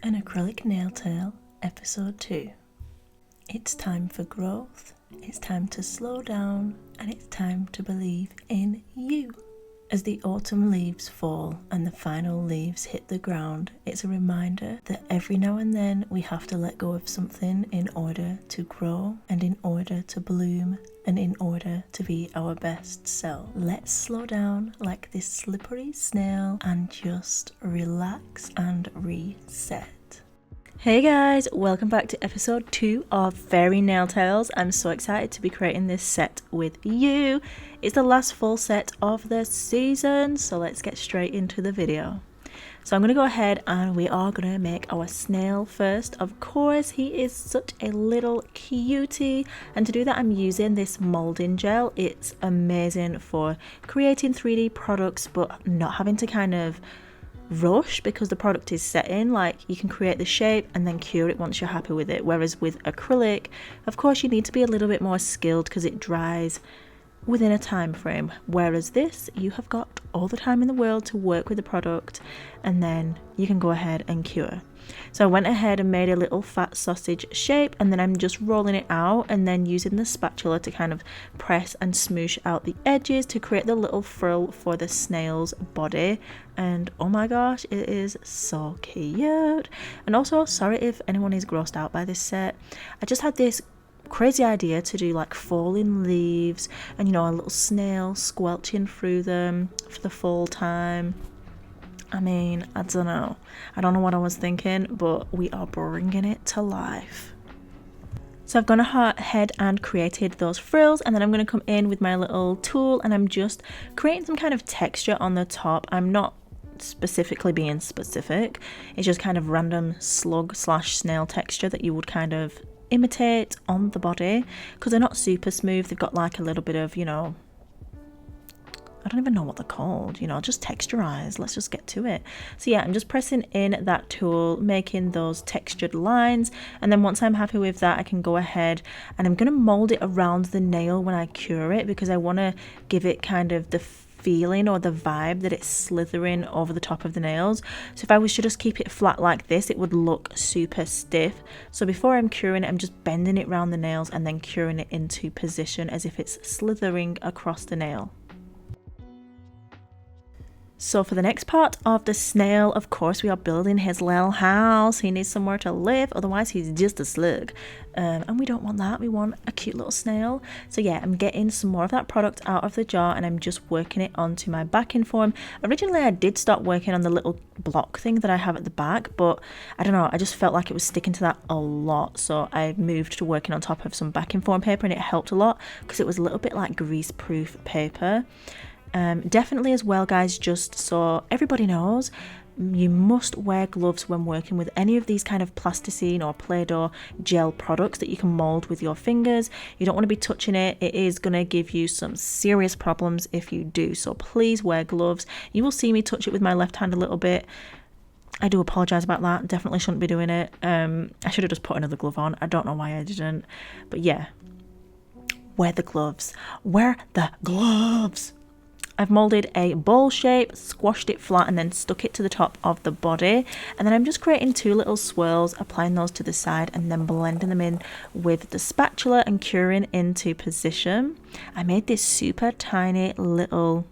An acrylic nail tail, episode 2. It's time for growth, it's time to slow down, and it's time to believe in you. As the autumn leaves fall and the final leaves hit the ground, it's a reminder that every now and then we have to let go of something in order to grow and in order to bloom and in order to be our best self. Let's slow down like this slippery snail and just relax and reset. Hey guys, welcome back to episode 2 of Fairy Nail Tales. I'm so excited to be creating this set with you. It's the last full set of the season, so let's get straight into the video. So I'm going to go ahead and we are going to make our snail first. Of course, he is such a little cutie, and to do that I'm using this molding gel. It's amazing for creating 3D products but not having to kind of rush because the product is set in. Like, you can create the shape and then cure it once you're happy with it, whereas with acrylic, of course, you need to be a little bit more skilled because it dries within a time frame, whereas this, you have got all the time in the world to work with the product and then you can go ahead and cure. So I went ahead and made a little fat sausage shape, and then I'm just rolling it out and then using the spatula to kind of press and smoosh out the edges to create the little frill for the snail's body. And oh my gosh, it is so cute. And also, sorry if anyone is grossed out by this set. I just had this crazy idea to do like falling leaves and, you know, a little snail squelching through them for the fall time. I mean, I don't know what I was thinking, but we are bringing it to life. So I've gone ahead and created those frills, and then I'm going to come in with my little tool and I'm just creating some kind of texture on the top. I'm not specifically being specific, it's just kind of random slug / snail texture that you would kind of imitate on the body, because they're not super smooth. They've got like a little bit of, you know, I don't even know what they're called, you know, just texturized. Let's just get to it. So yeah, I'm just pressing in that tool, making those textured lines, and then once I'm happy with that, I can go ahead and I'm going to mold it around the nail when I cure it, because I want to give it kind of the feeling or the vibe that it's slithering over the top of the nails. So if I was to just keep it flat like this, it would look super stiff. So before I'm curing it, I'm just bending it around the nails and then curing it into position as if it's slithering across the nail. So for the next part of the snail, of course, we are building his little house. He needs somewhere to live, otherwise he's just a slug. And we don't want that. We want a cute little snail. So yeah, I'm getting some more of that product out of the jar and I'm just working it onto my backing form. Originally, I did start working on the little block thing that I have at the back, but I don't know, I just felt like it was sticking to that a lot. So I moved to working on top of some backing form paper, and it helped a lot because it was a little bit like grease-proof paper. Definitely as well, guys, just so everybody knows, you must wear gloves when working with any of these kind of plasticine or Play-Doh gel products that you can mold with your fingers. You don't want to be touching it. It is going to give you some serious problems if you do. So please wear gloves. You will see me touch it with my left hand a little bit. I do apologise about that. Definitely shouldn't be doing it. I should have just put another glove on. I don't know why I didn't. But yeah, wear the gloves. Wear the gloves. I've moulded a bowl shape, squashed it flat, and then stuck it to the top of the body. And then I'm just creating 2 little swirls, applying those to the side, and then blending them in with the spatula and curing into position. I made this super tiny little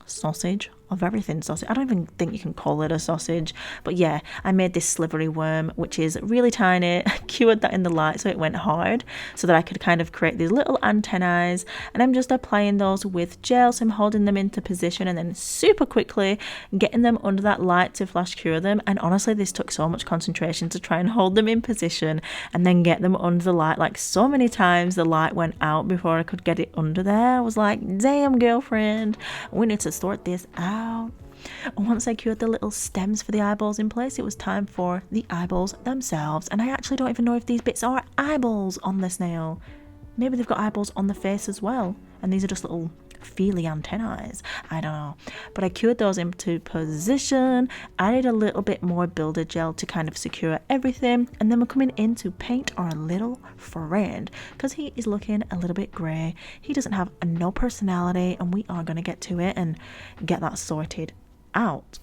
sausage of everything sausage. I don't even think you can call it a sausage, but yeah, I made this slivery worm, which is really tiny. I cured that in the light so it went hard, so that I could kind of create these little antennae, and I'm just applying those with gel. So I'm holding them into position and then super quickly getting them under that light to flash cure them. And honestly, this took so much concentration to try and hold them in position and then get them under the light. Like, so many times the light went out before I could get it under there. I was like, damn, girlfriend, we need to sort this out. Once I cured the little stems for the eyeballs in place, it was time for the eyeballs themselves. And I actually don't even know if these bits are eyeballs on the snail. Maybe they've got eyeballs on the face as well, and these are just little feely antennae. I don't know. But I cured those into position, added a little bit more builder gel to kind of secure everything, and then we're coming in to paint our little friend because he is looking a little bit grey. He doesn't have no personality, and we are going to get to it and get that sorted out.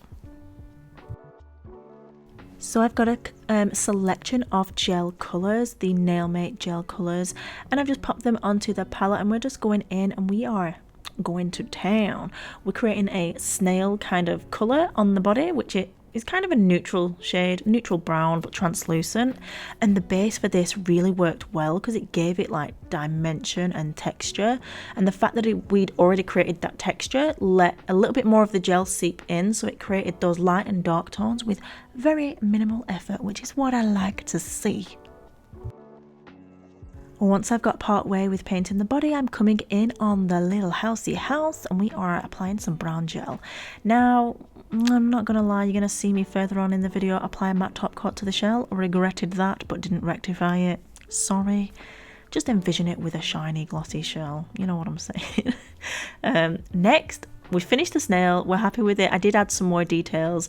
So I've got a selection of gel colours, the Nailmate gel colours, and I've just popped them onto the palette, and we're just going in and we are going to town. We're creating a snail kind of colour on the body, which it is kind of a neutral shade, neutral brown but translucent, and the base for this really worked well because it gave it like dimension and texture, and the fact that we'd already created that texture let a little bit more of the gel seep in, so it created those light and dark tones with very minimal effort, which is what I like to see. Once I've got part way with painting the body, I'm coming in on the little housey house and we are applying some brown gel. Now, I'm not gonna lie, you're gonna see me further on in the video apply a matte top coat to the shell. Regretted that, but didn't rectify it. Sorry. Just envision it with a shiny, glossy shell. You know what I'm saying. Next, we finished the snail. We're happy with it. I did add some more details,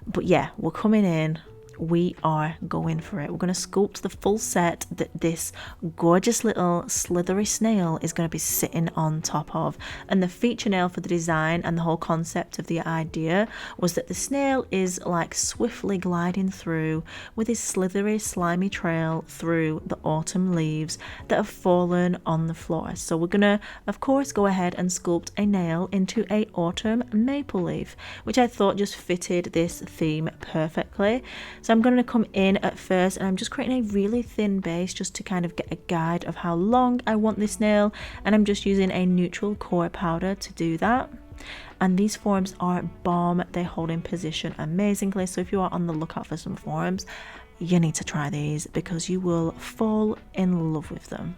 but yeah, we're coming in. We are going for it. We're going to sculpt the full set that this gorgeous little slithery snail is going to be sitting on top of. And the feature nail for the design and the whole concept of the idea was that the snail is like swiftly gliding through with his slithery, slimy trail through the autumn leaves that have fallen on the floor. So we're going to, of course, go ahead and sculpt a nail into a autumn maple leaf, which I thought just fitted this theme perfectly. So I'm going to come in at first and I'm just creating a really thin base just to kind of get a guide of how long I want this nail, and I'm just using a neutral core powder to do that. And these forms are bomb. They hold in position amazingly, so if you are on the lookout for some forms, you need to try these because you will fall in love with them.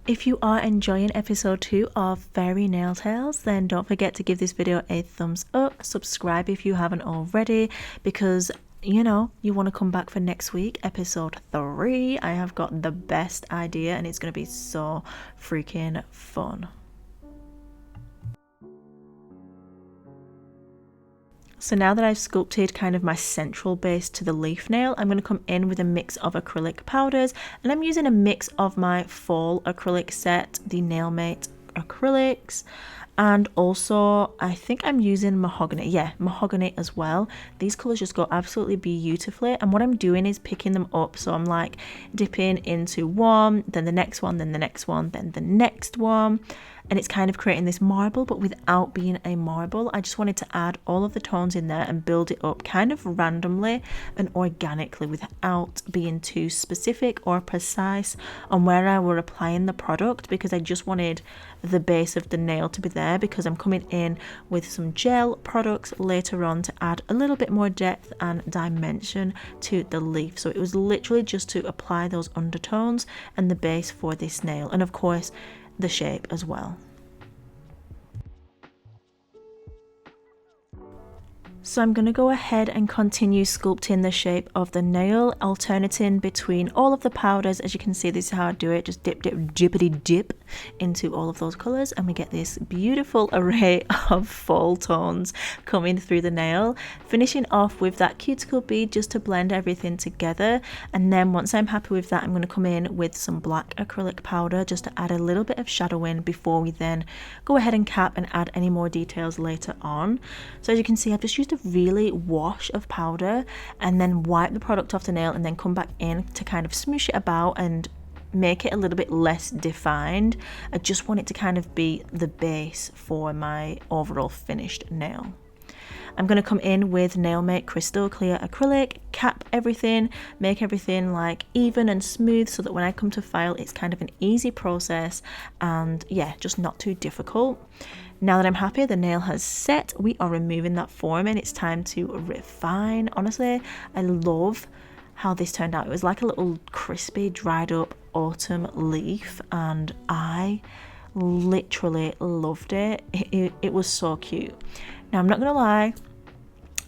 If you are enjoying episode 2 of Fairy Nail Tales, then don't forget to give this video a thumbs up, subscribe if you haven't already, because you know you want to come back for next week, episode 3. I have got the best idea and it's going to be so freaking fun. So now that I've sculpted kind of my central base to the leaf nail, I'm going to come in with a mix of acrylic powders, and I'm using a mix of my fall acrylic set, the Nailmate acrylics, and also I think I'm using mahogany. Yeah, mahogany as well. These colors just go absolutely beautifully, and what I'm doing is picking them up, so I'm like dipping into one, then the next one, then the next one, then the next one, and it's kind of creating this marble but without being a marble. I just wanted to add all of the tones in there and build it up kind of randomly and organically without being too specific or precise on where I were applying the product, because I just wanted the base of the nail to be there, because I'm coming in with some gel products later on to add a little bit more depth and dimension to the leaf. So it was literally just to apply those undertones and the base for this nail, and of course the shape as well. So I'm going to go ahead and continue sculpting the shape of the nail, alternating between all of the powders. As you can see, this is how I do it. Just dip, dip, dippity dip into all of those colours, and we get this beautiful array of fall tones coming through the nail, finishing off with that cuticle bead just to blend everything together. And then once I'm happy with that, I'm going to come in with some black acrylic powder just to add a little bit of shadowing before we then go ahead and cap and add any more details later on. So as you can see, I've just used a really wash of powder and then wipe the product off the nail and then come back in to kind of smoosh it about and make it a little bit less defined. I just want it to kind of be the base for my overall finished nail. I'm going to come in with Nailmate Crystal Clear Acrylic, cap everything, make everything like even and smooth so that when I come to file it's kind of an easy process and yeah, just not too difficult. Now that I'm happy the nail has set, we are removing that form and it's time to refine. Honestly, I love how this turned out. It was like a little crispy, dried up autumn leaf and I literally loved it. It was so cute. Now I'm not gonna lie,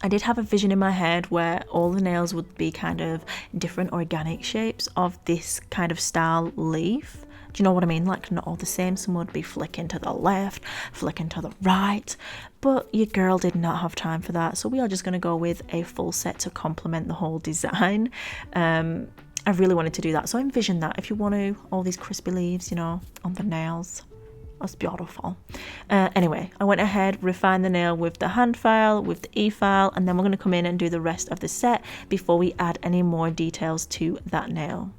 I did have a vision in my head where all the nails would be kind of different organic shapes of this kind of style leaf. Do you know what I mean? Like not all the same. Some would be flicking to the left, flicking to the right, but your girl did not have time for that. So we are just going to go with a full set to complement the whole design. I really wanted to do that. So I envisioned that if you want to, all these crispy leaves, you know, on the nails, That's beautiful. Anyway, I went ahead, refined the nail with the hand file, with the e-file, and then we're going to come in and do the rest of the set before we add any more details to that nail.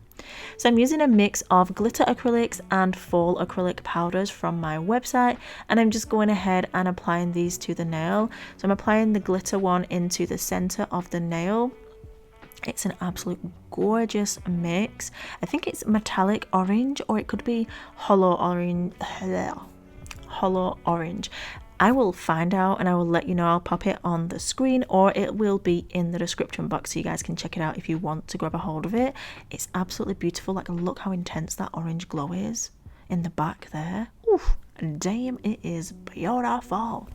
So I'm using a mix of glitter acrylics and fall acrylic powders from my website, and I'm just going ahead and applying these to the nail. So I'm applying the glitter one into the center of the nail. It's an absolute gorgeous mix. I think it's metallic orange, or it could be hollow orange. Hollow orange. I will find out and I will let you know. I'll pop it on the screen, or it will be in the description box so you guys can check it out if you want to grab a hold of it. It's absolutely beautiful. Like, look how intense that orange glow is in the back there. Oof, damn, it is beautiful.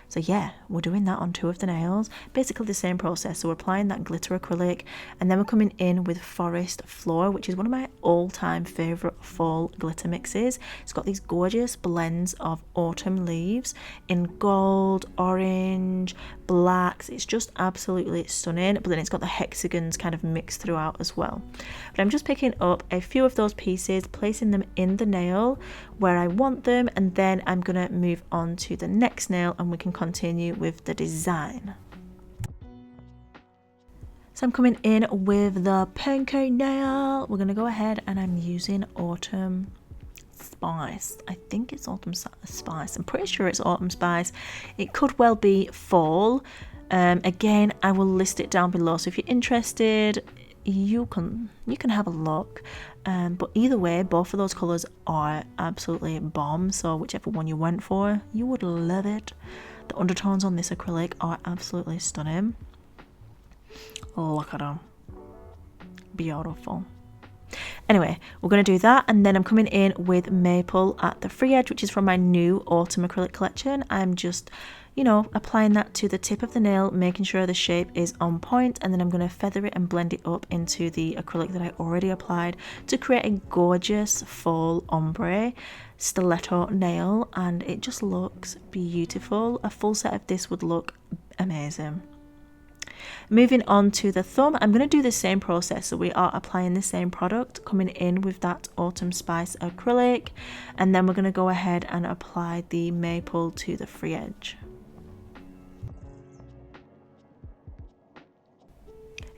So yeah, we're doing that on 2 of the nails. Basically the same process. So we're applying that glitter acrylic, and then we're coming in with Forest Floor, which is one of my all-time favorite fall glitter mixes. It's got these gorgeous blends of autumn leaves in gold, orange, blacks. It's just absolutely stunning, but then it's got the hexagons kind of mixed throughout as well. But I'm just picking up a few of those pieces, placing them in the nail where I want them, and then I'm gonna move on to the next nail and we can continue with the design. So I'm coming in with the pinky nail. We're gonna go ahead and I'm using Autumn Spice. I think it's Autumn Spice. I'm pretty sure it's Autumn Spice. It could well be fall. Again, I will list it down below, so if you're interested, you can have a look. But either way, both of those colours are absolutely bomb, so whichever one you went for, you would love it. The undertones on this acrylic are absolutely stunning. Look at them. Beautiful. Anyway, we're going to do that, and then I'm coming in with Maple at the free edge, which is from my new autumn acrylic collection. I'm just, you know, applying that to the tip of the nail, making sure the shape is on point, and then I'm going to feather it and blend it up into the acrylic that I already applied to create a gorgeous fall ombre stiletto nail, and it just looks beautiful. A full set of this would look amazing. Moving on to the thumb, I'm going to do the same process. So we are applying the same product, coming in with that Autumn Spice acrylic, and then we're going to go ahead and apply the maple to the free edge.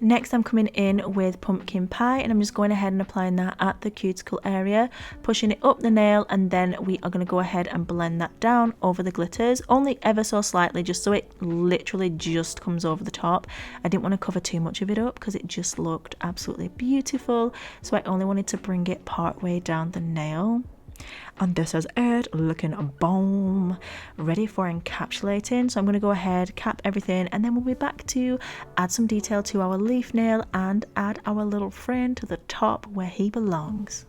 Next, I'm coming in with Pumpkin Pie, and I'm just going ahead and applying that at the cuticle area, pushing it up the nail, and then we are going to go ahead and blend that down over the glitters, only ever so slightly, just so it literally just comes over the top. I didn't want to cover too much of it up because it just looked absolutely beautiful, so I only wanted to bring it part way down the nail. And this is it, looking bomb, ready for encapsulating. So I'm going to go ahead, cap everything, and then we'll be back to add some detail to our leaf nail and add our little friend to the top where he belongs.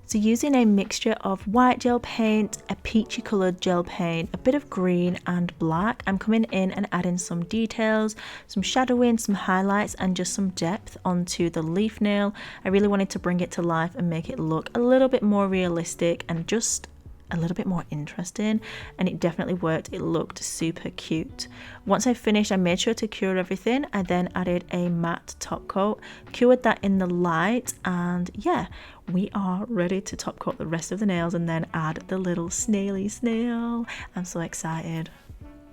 So using a mixture of white gel paint, a peachy coloured gel paint, a bit of green and black, I'm coming in and adding some details, some shadowing, some highlights, and just some depth onto the leaf nail. I really wanted to bring it to life and make it look a little bit more realistic and just a little bit more interesting, and it definitely worked. It looked super cute. Once I finished, I made sure to cure everything. I then added a matte top coat, cured that in the light, and yeah, we are ready to top coat the rest of the nails and then add the little snaily snail. I'm so excited.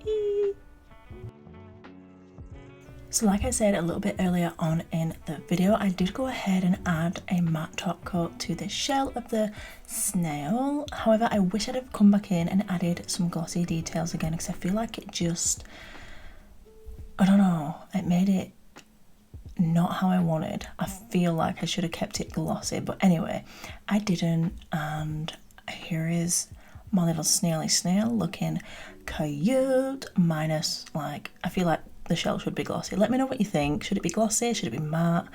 Eee. So like I said a little bit earlier on in the video, I did go ahead and add a matte top coat to the shell of the snail. However, I wish I'd have come back in and added some glossy details again, because I feel like it just, I don't know, it made it not how I wanted. I feel like I should have kept it glossy, but anyway, I didn't, and here is my little snaily snail looking cute, minus, like, I feel like the shell should be glossy. Let me know what you think. Should it be glossy? Should it be matte?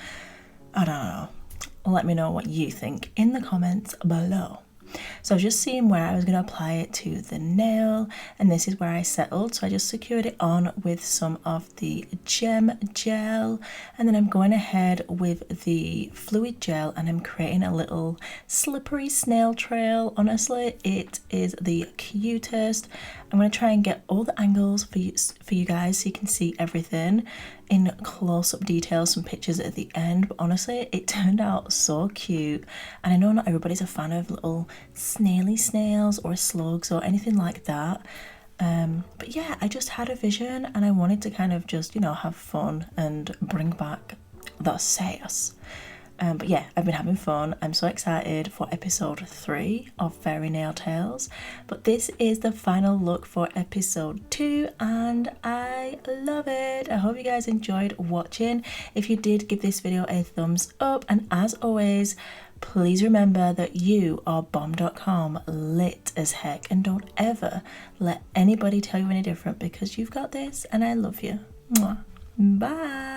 I don't know. Let me know what you think in the comments below. So I was just seeing where I was going to apply it to the nail, and this is where I settled. So I just secured it on with some of the gem gel, and then I'm going ahead with the fluid gel and I'm creating a little slippery snail trail. Honestly, it is the cutest. I'm going to try and get all the angles for you guys so you can see everything. in close-up detail some pictures at the end, but honestly it turned out so cute. And I know not everybody's a fan of little snaily snails or slugs or anything like that, but yeah, I just had a vision and I wanted to kind of just, you know, have fun and bring back the sass. But yeah, I've been having fun. I'm so excited for episode 3 of Fairy Nail Tales. But this is the final look for episode 2 and I love it. I hope you guys enjoyed watching. If you did, give this video a thumbs up. And as always, please remember that you are bomb.com, lit as heck. And don't ever let anybody tell you any different, because you've got this and I love you. Mwah. Bye.